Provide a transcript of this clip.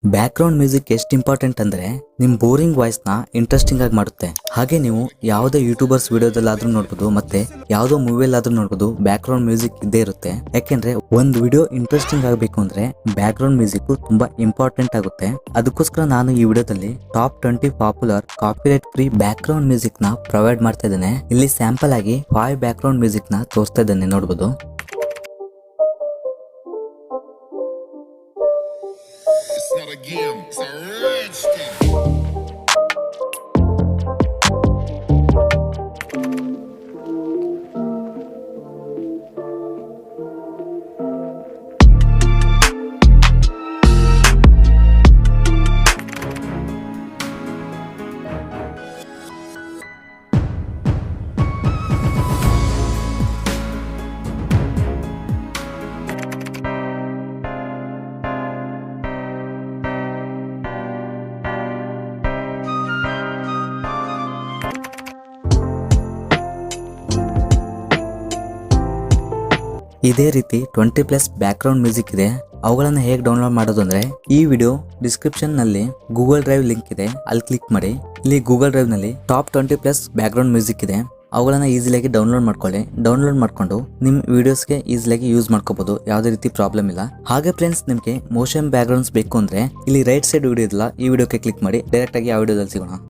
Back ground music ಎಷ್ಟು important ಅಂದ್ರೆ ನಿಮ್ ಬೋರಿಂಗ್ ವಾಯ್ಸ್ ನ ಇಂಟ್ರೆಸ್ಟಿಂಗ್ ಆಗಿ ಮಾಡುತ್ತೆ. ಹಾಗೆ ನೀವು ಯಾವುದೇ ಯೂಟ್ಯೂಬರ್ಸ್ ವಿಡಿಯೋದಲ್ಲಾದ್ರೂ ನೋಡ್ಬೋದು, ಮತ್ತೆ ಯಾವುದೋ ಮೂವಿಯಲ್ಲಾದ್ರೂ ನೋಡ್ಬೋದು, ಬ್ಯಾಕ್ ಗ್ರೌಂಡ್ ಮ್ಯೂಸಿಕ್ ಇದ್ದೇ ಇರುತ್ತೆ. ಯಾಕೆಂದ್ರೆ ಒಂದು ವಿಡಿಯೋ ಇಂಟ್ರೆಸ್ಟಿಂಗ್ ಆಗಬೇಕು ಅಂದ್ರೆ ಬ್ಯಾಕ್ ಗ್ರೌಂಡ್ ಮ್ಯೂಸಿಕ್ ತುಂಬಾ ಇಂಪಾರ್ಟೆಂಟ್ ಆಗುತ್ತೆ. ಅದಕ್ಕೋಸ್ಕರ ನಾನು ಈ ವಿಡಿಯೋದಲ್ಲಿ top 20 popular copyright free back ground music ನ ಪ್ರೊವೈಡ್ ಮಾಡ್ತಾ ಇದ್ದೇನೆ. ಇಲ್ಲಿ ಸ್ಯಾಂಪಲ್ ಆಗಿ 5 ಬ್ಯಾಕ್ ಗ್ರೌಂಡ್ ಮ್ಯೂಸಿಕ್ ನ ತೋರಿಸ್ತಾ ಇದ್ದೇನೆ, ನೋಡ್ಬೋದು. It's not a game, it's a rich thing. ಇದೇ ರೀತಿ 20+ ಬ್ಯಾಕ್ ಗ್ರೌಂಡ್ ಮ್ಯೂಸಿಕ್ ಇದೆ. ಅವುಗಳನ್ನ ಹೇಗೆ ಡೌನ್ಲೋಡ್ ಮಾಡೋದು ಅಂದ್ರೆ ಈ ವಿಡಿಯೋ ಡಿಸ್ಕ್ರಿಪ್ಷನ್ ನಲ್ಲಿ ಗೂಗಲ್ ಡ್ರೈವ್ ಲಿಂಕ್ ಇದೆ, ಅಲ್ಲಿ ಕ್ಲಿಕ್ ಮಾಡಿ. ಇಲ್ಲಿ ಗೂಗಲ್ ಡ್ರೈವ್ ನಲ್ಲಿ ಟಾಪ್ 20+ ಬ್ಯಾಕ್ ಗ್ರೌಂಡ್ ಮ್ಯೂಸಿಕ್ ಇದೆ. ಅವುಗಳನ್ನ ಈಸಿಯಾಗಿ ಡೌನ್ಲೋಡ್ ಮಾಡ್ಕೊಳ್ಳಿ. ಡೌನ್ಲೋಡ್ ಮಾಡ್ಕೊಂಡು ನಿಮ್ ವಿಡಿಯೋಸ್ಗೆ ಈಸಿಯಾಗಿ ಯೂಸ್ ಮಾಡ್ಕೋಬಹುದು, ಯಾವುದೇ ರೀತಿ ಪ್ರಾಬ್ಲಮ್ ಇಲ್ಲ. ಹಾಗೆ ಫ್ರೆಂಡ್ಸ್, ನಿಮ್ಗೆ ಮೋಷನ್ ಬ್ಯಾಕ್ ಗ್ರೌಂಡ್ಸ್ ಬೇಕು ಅಂದ್ರೆ ಇಲ್ಲಿ ರೈಟ್ ಸೈಡ್ ವಿಡಿಯೋ ಇದೆಲ್ಲ, ಈ ವಿಡಿಯೋಕ್ಕೆ ಕ್ಲಿಕ್ ಮಾಡಿ. ಡೈರೆಕ್ಟ್ ಆಗಿ ಆ ವಿಡಿಯೋದಲ್ಲಿ ಸಿಗೋಣ.